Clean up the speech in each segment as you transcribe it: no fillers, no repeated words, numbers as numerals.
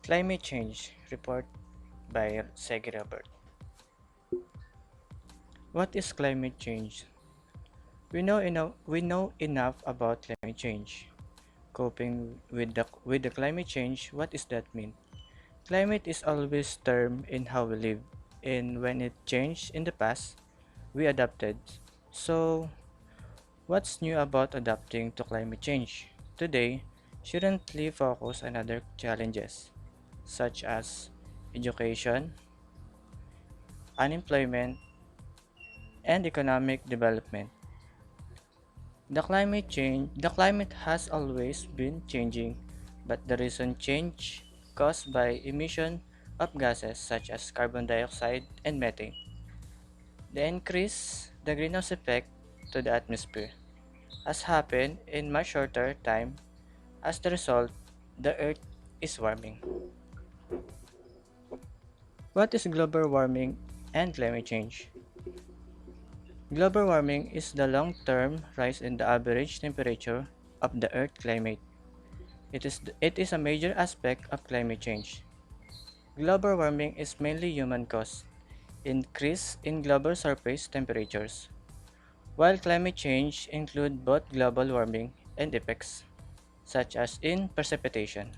Climate Change Report by Segui. What is climate change? We know enough about climate change. Coping with the climate change, what does that mean? Climate is always termed in how we live, and when it changed in the past, we adapted. So, what's new about adapting to climate change? Today, shouldn't we focus on other challenges, such as education, unemployment, and economic development. The climate has always been changing, but the recent change caused by emission of gases such as carbon dioxide and methane, the increase the greenhouse effect to the atmosphere has happened in much shorter time. As the result, the earth is warming. What is global warming and climate change? Global warming is the long-term rise in the average temperature of the Earth climate. It is a major aspect of climate change. Global warming is mainly human-caused increase in global surface temperatures, while climate change includes both global warming and effects, such as in precipitation.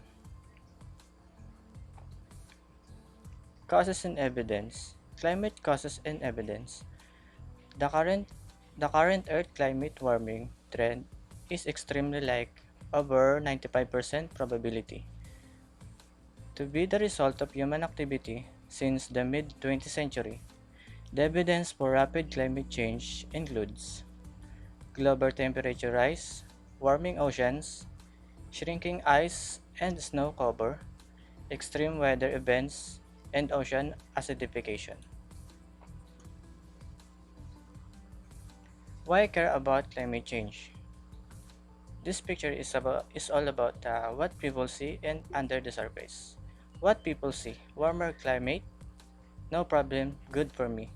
Causes and evidence. Climate causes and evidence. The current the current Earth climate warming trend is extremely like over 95% probability to be the result of human activity since the mid-20th century. The evidence for rapid climate change includes global temperature rise, warming oceans, shrinking ice and snow cover, extreme weather events, and ocean acidification. Why care about climate change? This picture is all about what people see and under the surface. What people see: warmer climate, no problem, good for me.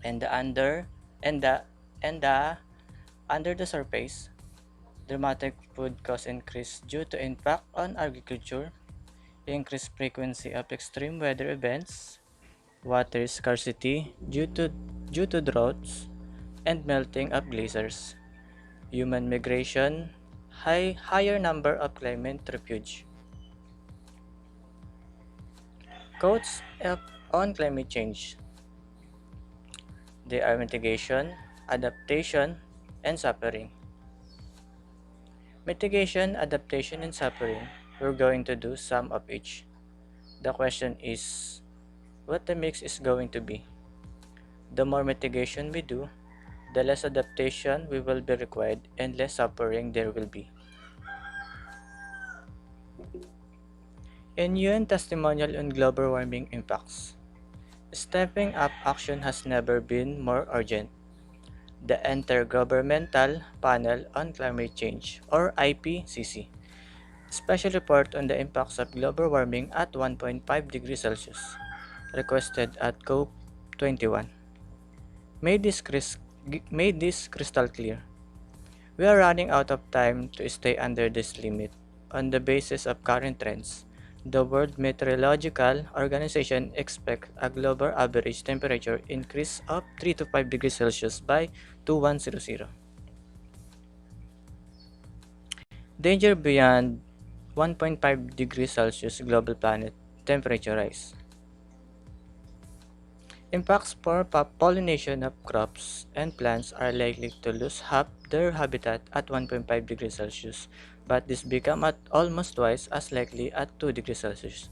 And the under and the under the surface, dramatic food cost increase due to impact on agriculture, increased frequency of extreme weather events, water scarcity due to droughts and melting of glaciers, human migration, higher number of climate refuge. Quotes on climate change. They are mitigation, adaptation, and suffering. Mitigation, adaptation, and suffering. We're going to do some of each. The question is what the mix is going to be. The more mitigation we do, the less adaptation we will be required and less suffering there will be. In UN testimonial on global warming impacts. Stepping up action has never been more urgent. The Intergovernmental Panel on Climate Change, or IPCC, special report on the impacts of global warming at 1.5 degrees Celsius, requested at COP21, made this crystal clear. We are running out of time to stay under this limit. On the basis of current trends, the World Meteorological Organization expects a global average temperature increase of 3 to 5 degrees Celsius by 2100. Danger beyond 1.5 degrees Celsius global planet temperature rise. Impacts for pollination of crops and plants are likely to lose half their habitat at 1.5 degrees Celsius, but this become at almost twice as likely at 2 degrees Celsius.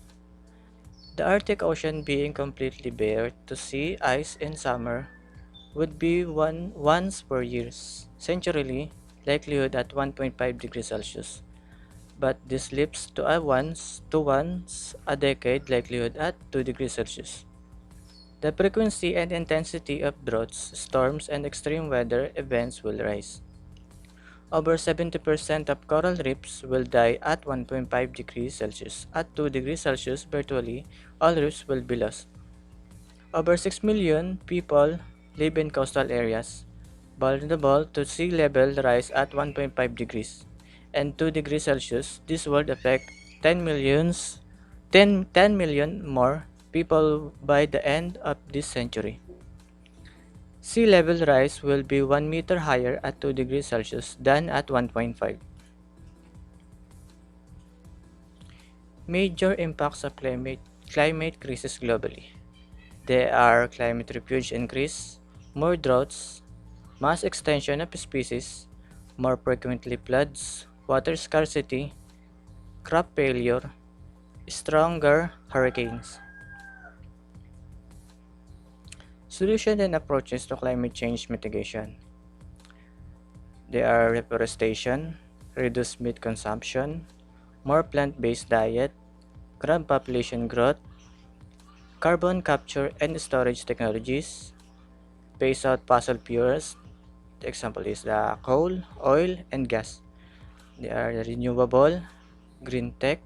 The Arctic Ocean being completely bare to sea ice in summer would be once per years, century likelihood at 1.5 degrees Celsius, but this leaps to a once a decade likelihood at 2 degrees Celsius. The frequency and intensity of droughts, storms, and extreme weather events will rise. Over 70% of coral reefs will die at 1.5 degrees Celsius. At 2 degrees Celsius, virtually all reefs will be lost. Over 6 million people live in coastal areas, vulnerable to sea level rise at 1.5 degrees and 2 degrees Celsius. This would affect 10 million 10 million more people by the end of this century. Sea level rise will be 1 meter higher at 2 degrees Celsius than at 1.5. Major impacts of climate crisis globally. There are climate refuge increase, more droughts, mass extinction of species, more frequently floods, water scarcity, crop failure, stronger hurricanes. Solutions and approaches to climate change mitigation. There are reforestation, reduced meat consumption, more plant-based diet, crab population growth, carbon capture and storage technologies, phase out fossil fuels. The example is the coal, oil, and gas. They are renewable, green tech,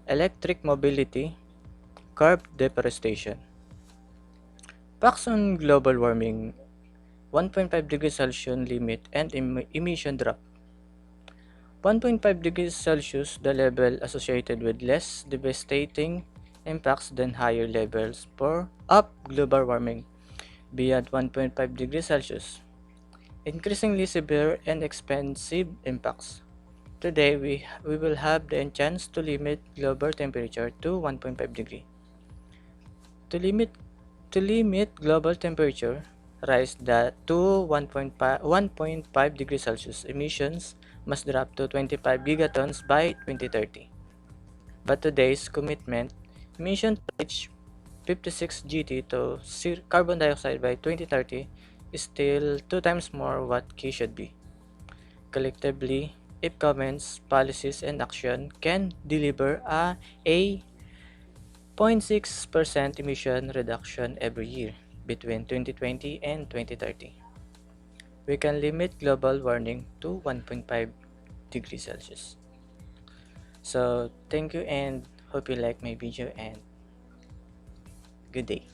electric mobility, curb deforestation. Facts on global warming: 1.5 degrees Celsius limit and emission drop. 1.5 degrees Celsius, the level associated with less devastating impacts than higher levels for up global warming beyond 1.5 degrees Celsius. Increasingly severe and expensive impacts. Today, we will have the chance to limit global temperature to 1.5 degree. To limit to limit global temperature rise to 1.5 degrees Celsius, emissions must drop to 25 gigatons by 2030. But today's commitment, emissions to reach 56 GT to carbon dioxide by 2030 is still 2 times more what key should be. Collectively, if governments, policies, and action can deliver a 0.6% emission reduction every year between 2020 and 2030, we can limit global warming to 1.5 degrees Celsius. So, thank you and hope you like my video and good day.